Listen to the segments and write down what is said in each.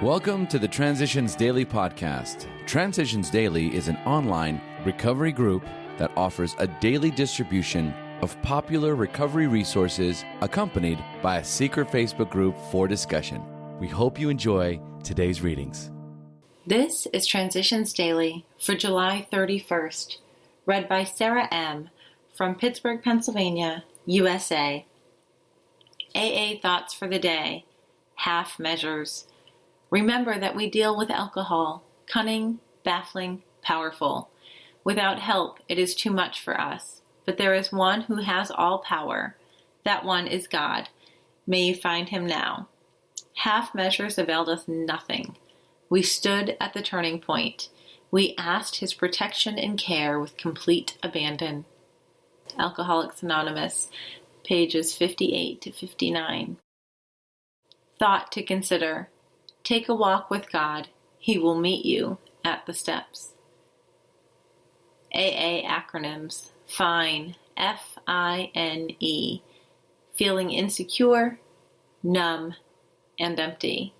Welcome to the Transitions Daily podcast. Transitions Daily is an online recovery group that offers a daily distribution of popular recovery resources accompanied by a secret Facebook group for discussion. We hope you enjoy today's readings. This is Transitions Daily for July 31st, read by Sarah M. from Pittsburgh, Pennsylvania, USA. AA Thoughts for the Day, Half Measures. Remember that we deal with alcohol, cunning, baffling, powerful. Without help, it is too much for us. But there is one who has all power. That one is God. May you find him now. Half measures availed us nothing. We stood at the turning point. We asked his protection and care with complete abandon. Alcoholics Anonymous, pages 58 to 59. Thought to consider. Take a walk with God. He will meet you at the steps. AA acronyms. FINE, F-I-N-E. Feeling insecure, numb, and empty.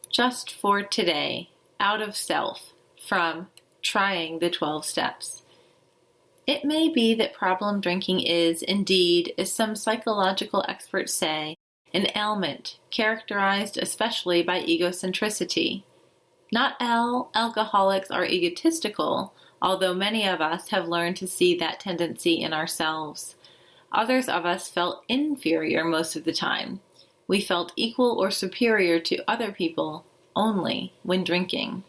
Just for today, out of self, from Trying the 12 Steps. It may be that problem drinking is, indeed, as some psychological experts say, an ailment characterized especially by egocentricity. Not all alcoholics are egotistical, although many of us have learned to see that tendency in ourselves. Others of us felt inferior most of the time. We felt equal or superior to other people only when drinking.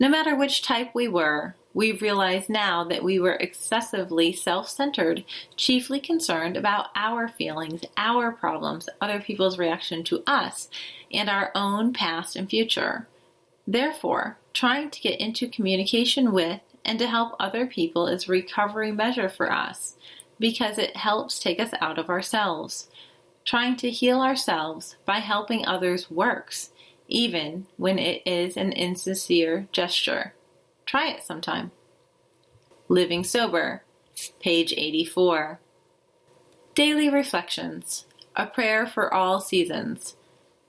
No matter which type we were, we realize now that we were excessively self-centered, chiefly concerned about our feelings, our problems, other people's reaction to us, and our own past and future. Therefore, trying to get into communication with and to help other people is a recovery measure for us, because it helps take us out of ourselves. Trying to heal ourselves by helping others works, even when it is an insincere gesture. Try it sometime. Living Sober, page 84. Daily Reflections, a prayer for all seasons.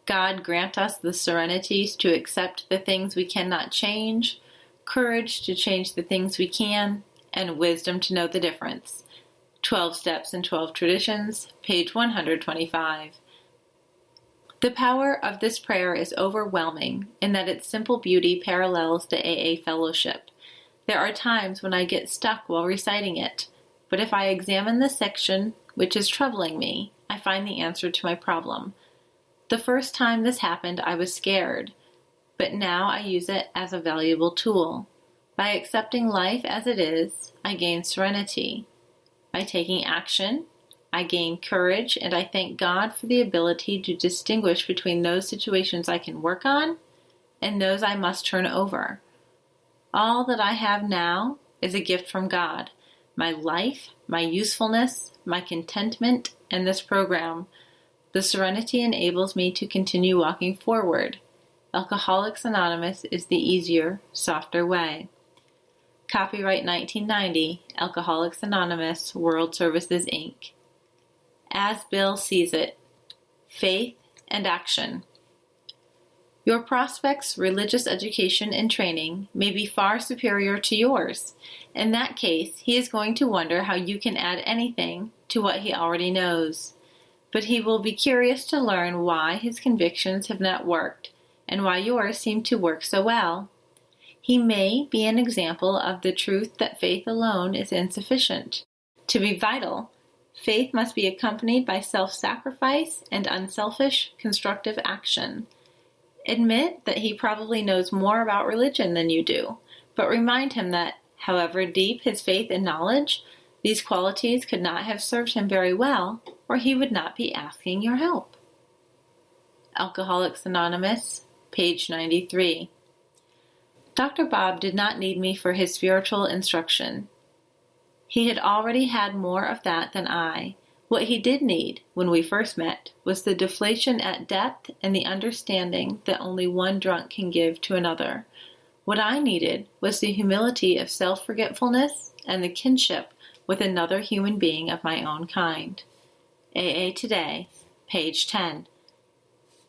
God grant us the serenities to accept the things we cannot change, courage to change the things we can, and wisdom to know the difference. 12 Steps and 12 Traditions, page 125. The power of this prayer is overwhelming in that its simple beauty parallels the AA fellowship. There are times when I get stuck while reciting it, but if I examine the section which is troubling me, I find the answer to my problem. The first time this happened, I was scared, but now I use it as a valuable tool. By accepting life as it is, I gain serenity. By taking action, I gain courage, and I thank God for the ability to distinguish between those situations I can work on and those I must turn over. All that I have now is a gift from God. My life, my usefulness, my contentment, and this program. The serenity enables me to continue walking forward. Alcoholics Anonymous is the easier, softer way. Copyright 1990, Alcoholics Anonymous, World Services, Inc. As Bill Sees It, Faith and Action. Your prospect's religious education and training may be far superior to yours. In that case, he is going to wonder how you can add anything to what he already knows. But he will be curious to learn why his convictions have not worked and why yours seem to work so well. He may be an example of the truth that faith alone is insufficient. To be vital, faith must be accompanied by self-sacrifice and unselfish, constructive action. Admit that he probably knows more about religion than you do, but remind him that, however deep his faith and knowledge, these qualities could not have served him very well, or he would not be asking your help. Alcoholics Anonymous, page 93. Dr. Bob did not need me for his spiritual instruction. He had already had more of that than I. What he did need, when we first met, was the deflation at depth and the understanding that only one drunk can give to another. What I needed was the humility of self-forgetfulness and the kinship with another human being of my own kind. AA Today, page 10.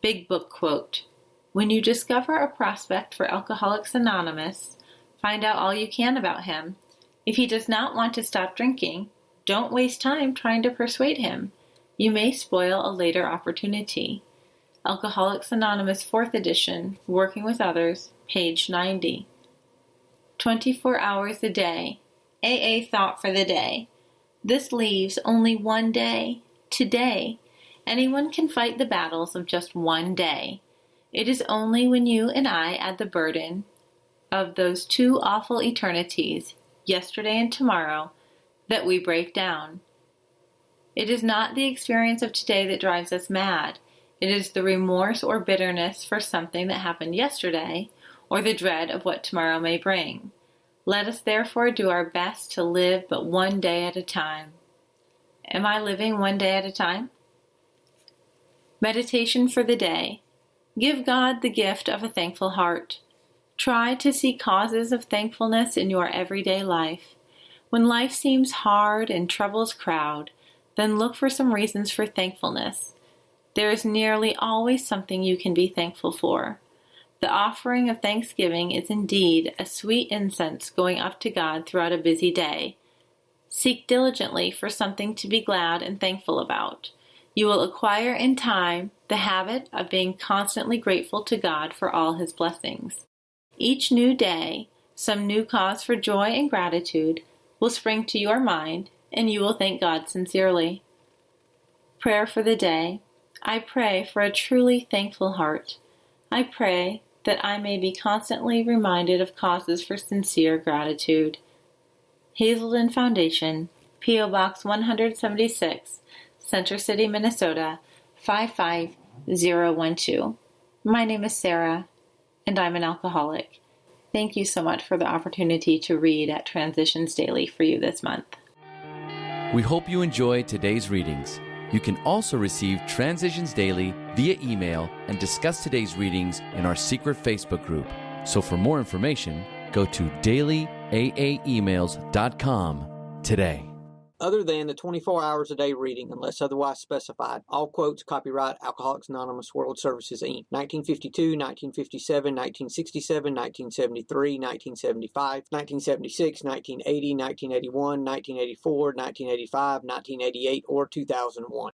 Big Book quote. When you discover a prospect for Alcoholics Anonymous, find out all you can about him. If he does not want to stop drinking, don't waste time trying to persuade him. You may spoil a later opportunity. Alcoholics Anonymous 4th edition, Working with Others, page 90. 24 hours a day. AA thought for the day. This leaves only one day, today. Anyone can fight the battles of just one day. It is only when you and I add the burden of those two awful eternities, yesterday and tomorrow, that we break down. It is not the experience of today that drives us mad. It is the remorse or bitterness for something that happened yesterday, or the dread of what tomorrow may bring. Let us therefore do our best to live but one day at a time. Am I living one day at a time? Meditation for the day. Give God the gift of a thankful heart. Try to see causes of thankfulness in your everyday life. When life seems hard and troubles crowd, then look for some reasons for thankfulness. There is nearly always something you can be thankful for. The offering of thanksgiving is indeed a sweet incense going up to God throughout a busy day. Seek diligently for something to be glad and thankful about. You will acquire in time the habit of being constantly grateful to God for all His blessings. Each new day, some new cause for joy and gratitude will spring to your mind, and you will thank God sincerely. Prayer for the day. I pray for a truly thankful heart. I pray that I may be constantly reminded of causes for sincere gratitude. Hazelden Foundation, P.O. Box 176, Center City, Minnesota, 55012. My name is Sarah, and I'm an alcoholic. Thank you so much for the opportunity to read at Transitions Daily for you this month. We hope you enjoyed today's readings. You can also receive Transitions Daily via email and discuss today's readings in our secret Facebook group. So for more information, go to dailyaaemails.com today. Other than the 24 hours a day reading, unless otherwise specified, all quotes copyright Alcoholics Anonymous World Services, Inc. 1952, 1957, 1967, 1973, 1975, 1976, 1980, 1981, 1984, 1985, 1988, or 2001.